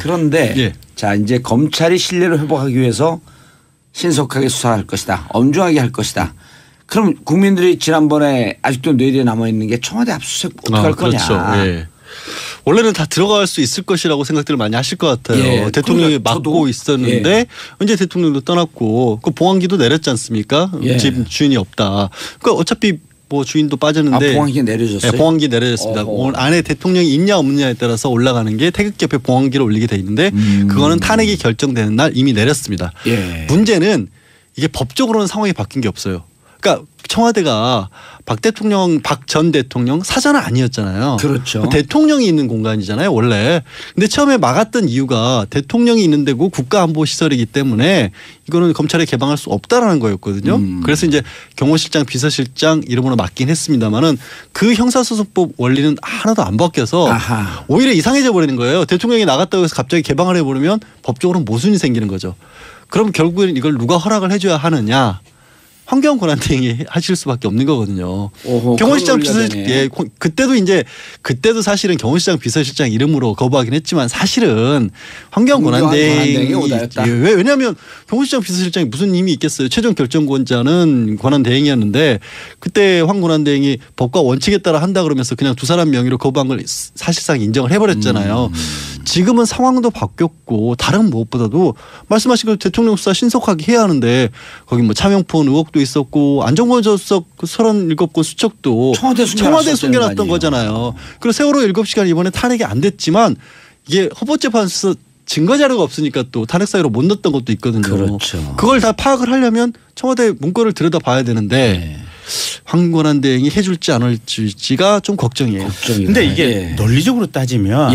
그런데 예. 자 이제 검찰이 신뢰를 회복하기 위해서 신속하게 수사할 것이다. 엄중하게 할 것이다. 그럼 국민들이 지난번에 아직도 뇌리에 남아있는 게 청와대 압수수색 어떻게 할 거냐. 그렇죠. 예. 원래는 다 들어갈 수 있을 것이라고 생각들을 많이 하실 것 같아요. 예, 대통령이 그러니까 맡고 있었는데 예. 이제 대통령도 떠났고 그 보안기도 내렸지 않습니까? 예. 집 주인이 없다. 그러니까 어차피 뭐 주인도 빠졌는데 보안기 내려졌어요? 네, 보안기 내려졌습니다. 오늘 안에 대통령이 있냐 없느냐에 따라서 올라가는 게 태극기 옆에 보안기를 올리게 돼 있는데 그거는 탄핵이 결정되는 날 이미 내렸습니다. 예. 문제는 이게 법적으로는 상황이 바뀐 게 없어요. 그러니까 청와대가 박 전 대통령 사저는 아니었잖아요. 그렇죠. 대통령이 있는 공간이잖아요, 원래. 근데 처음에 막았던 이유가 대통령이 있는 데고 국가안보시설이기 때문에 이거는 검찰에 개방할 수 없다라는 거였거든요. 그래서 이제 경호실장, 비서실장 이름으로 맡긴 했습니다만은 그 형사소송법 원리는 하나도 안 바뀌어서 아하. 오히려 이상해져 버리는 거예요. 대통령이 나갔다고 해서 갑자기 개방을 해버리면 법적으로 모순이 생기는 거죠. 그럼 결국엔 이걸 누가 허락을 해줘야 하느냐. 황교안 권한대행이 하실 수밖에 없는 거거든요. 경호실장 비서실장 그때도 사실은 경호실장 비서실장 이름으로 거부하긴 했지만 사실은 황교안 권한대행이 왜냐하면 경호실장 비서실장이 무슨 힘이 있겠어요. 최종 결정권자는 권한대행이었는데 그때 황 권한대행이 법과 원칙에 따라 한다 그러면서 그냥 두 사람 명의로 거부한 걸 사실상 인정을 해버렸잖아요. 지금은 상황도 바뀌었고 다른 무엇보다도 말씀하신 그 대통령 수사 신속하게 해야 하는데 거기 뭐 차명폰 의혹도 있었고 안정권 저수석 37건 수척도 청와대 숨겨놨던 거잖아요. 그리고 세월호 7시간 이번에 탄핵이 안 됐지만 이게 헌법재판소에서 증거 자료가 없으니까 또 탄핵 사유로 못 넣었던 것도 있거든요. 그렇죠. 그걸 다 파악을 하려면 청와대 문건을 들여다봐야 되는데 황 권한대행이 해줄지 안 해줄지가 좀 걱정이에요. 그런데 이게 논리적으로 따지면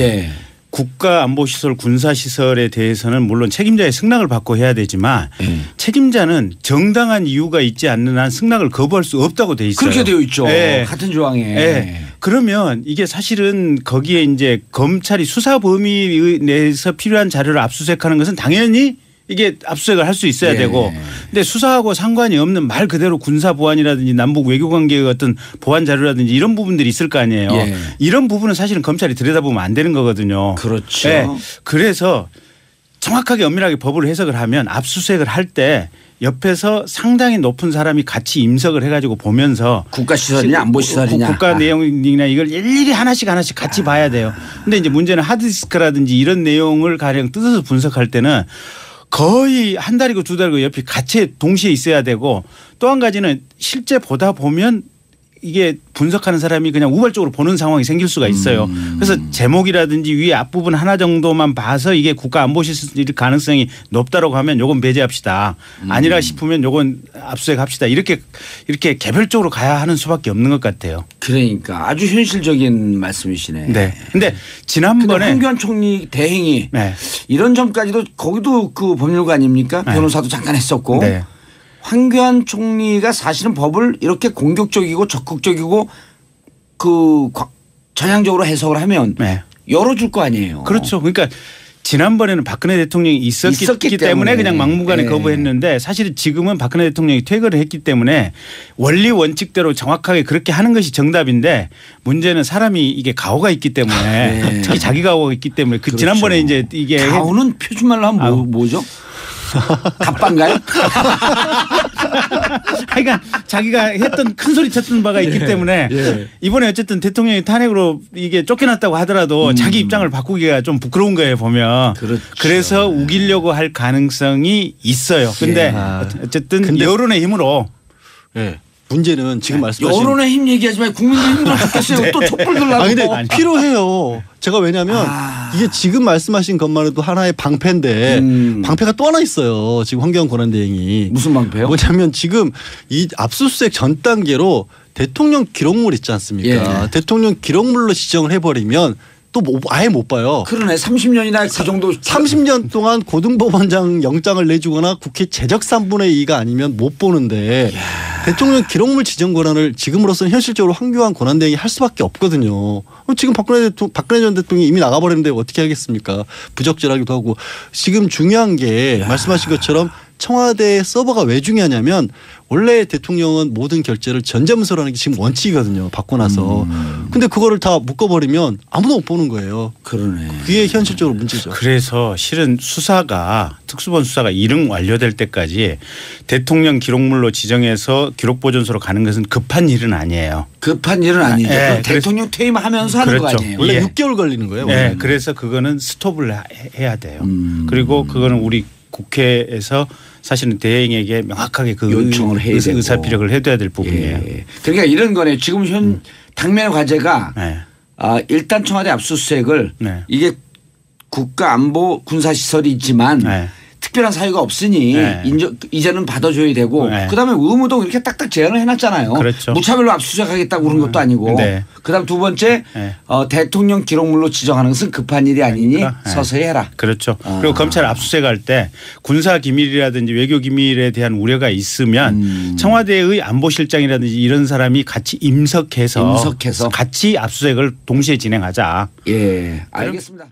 국가안보시설 군사시설에 대해서는 물론 책임자의 승낙을 받고 해야 되지만 책임자는 정당한 이유가 있지 않는 한 승낙을 거부할 수 없다고 돼 있어요. 그렇게 되어 있죠. 같은 조항에. 그러면 이게 사실은 거기에 이제 검찰이 수사 범위 내에서 필요한 자료를 압수수색하는 것은 당연히 이게 압수수색을 할 수 있어야 되고 근데 수사하고 상관이 없는 말 그대로 군사 보안이라든지 남북 외교관계 같은 보안 자료라든지 이런 부분들이 있을 거 아니에요. 이런 부분은 사실은 검찰이 들여다보면 안 되는 거거든요. 그렇죠. 그래서 정확하게 엄밀하게 법을 해석을 하면 압수수색을 할 때 옆에서 상당히 높은 사람이 같이 임석을 해가지고 보면서 국가시설이냐 안보시설이냐 국가 내용이나 이걸 일일이 하나씩 같이 봐야 돼요. 근데 이제 문제는 하드디스크라든지 이런 내용을 가령 뜯어서 분석할 때는 거의 한 달이고 두 달이고 옆에 같이 동시에 있어야 되고 또 한 가지는 실제 보다 보면 이게 분석하는 사람이 그냥 우발적으로 보는 상황이 생길 수가 있어요. 그래서 제목이라든지 위에 앞부분 하나 정도만 봐서 이게 국가안보실 가능성이 높다라고 하면 요건 배제합시다. 아니라 싶으면 요건 압수수색합시다. 이렇게 개별적으로 가야 하는 수밖에 없는 것 같아요. 그러니까 아주 현실적인 말씀이시네. 네. 근데 지난번에 황교안 총리 대행이 이런 점까지도 거기도 그 법률가 아닙니까? 변호사도 잠깐 했었고. 황교안 총리가 사실은 법을 이렇게 공격적이고 적극적이고 그 전향적으로 해석을 하면 열어줄 거 아니에요. 그렇죠. 그러니까 지난번에는 박근혜 대통령이 있었기 때문에 그냥 막무가내 거부했는데 사실은 지금은 박근혜 대통령이 퇴거를 했기 때문에 원리 원칙대로 정확하게 그렇게 하는 것이 정답인데 문제는 사람이 이게 가오가 있기 때문에 특히 자기 가오가 있기 때문에 그 지난번에 이제 이게 가오는 표준말로 하면 뭐죠? 갑반가요? 그러니까 자기가 했던 큰 소리 쳤던 바가 있기 때문에 이번에 어쨌든 대통령이 탄핵으로 이게 쫓겨났다고 하더라도 자기 입장을 바꾸기가 좀 부끄러운 거예요 보면. 그래서 우기려고 할 가능성이 있어요. 근데 어쨌든 여론의 힘으로. 문제는 지금 말씀하신 여론의 힘 얘기하지 말고 국민들 힘들어 죽겠어요. 또 촛불 들라고. 근데 필요해요. 제가 왜냐하면 이게 지금 말씀하신 것만 해도 하나의 방패인데 방패가 또 하나 있어요. 지금 황교안 권한대행이. 무슨 방패요? 뭐냐면 지금 이 압수수색 전 단계로 대통령 기록물 있지 않습니까? 대통령 기록물로 지정을 해버리면 또 아예 못 봐요. 그러네. 30년이나 그 정도. 30년 동안 고등법원장 영장을 내주거나 국회 제적 3분의 2가 아니면 못 보는데 대통령 기록물 지정 권한을 지금으로서는 현실적으로 황교안 권한대행이 할 수밖에 없거든요. 지금 박근혜 전 대통령이 이미 나가버렸는데 어떻게 하겠습니까? 부적절하기도 하고. 지금 중요한 게 말씀하신 것처럼 청와대 서버가 왜 중요하냐면 원래 대통령은 모든 결제를 전자문서로 하는 게 지금 원칙이거든요. 받고 나서. 근데 그거를 다 묶어버리면 아무도 못 보는 거예요. 그러네. 그게 현실적으로 문제죠. 그래서 실은 수사가 특수본 수사가 이릉 완료될 때까지 대통령 기록물로 지정해서 기록보존소로 가는 것은 급한 일은 아니에요. 급한 일은 아니죠. 네, 대통령 퇴임하면서 하는 그렇죠. 거 아니에요. 원래 예. 6개월 걸리는 거예요. 네, 그래서 그거는 스톱을 해야 돼요. 그리고 그거는 우리 국회에서 사실은 대행에게 명확하게 그 요청을 해야 되고. 의사피력을 해둬야 될 부분이에요. 예. 그러니까 이런 거네요. 지금 현 당면의 과제가 네. 일단 청와대 압수수색을 네. 이게 국가안보 군사시설이지만 네. 특별한 사유가 없으니 네. 이제는 받아줘야 되고 네. 그다음에 의무동 이렇게 딱딱 제한을 해놨잖아요. 그렇죠. 무차별로 압수수색하겠다고 그런 것도 아니고. 네. 그다음 두 번째 네. 대통령 기록물로 지정하는 것은 급한 일이 아니니 그러니까. 네. 서서히 해라. 그렇죠. 그리고 검찰 압수수색할 때 군사 기밀이라든지 외교 기밀에 대한 우려가 있으면 청와대의 안보실장이라든지 이런 사람이 같이 임석해서 임석해서. 같이 압수수색을 동시에 진행하자. 예, 알겠습니다.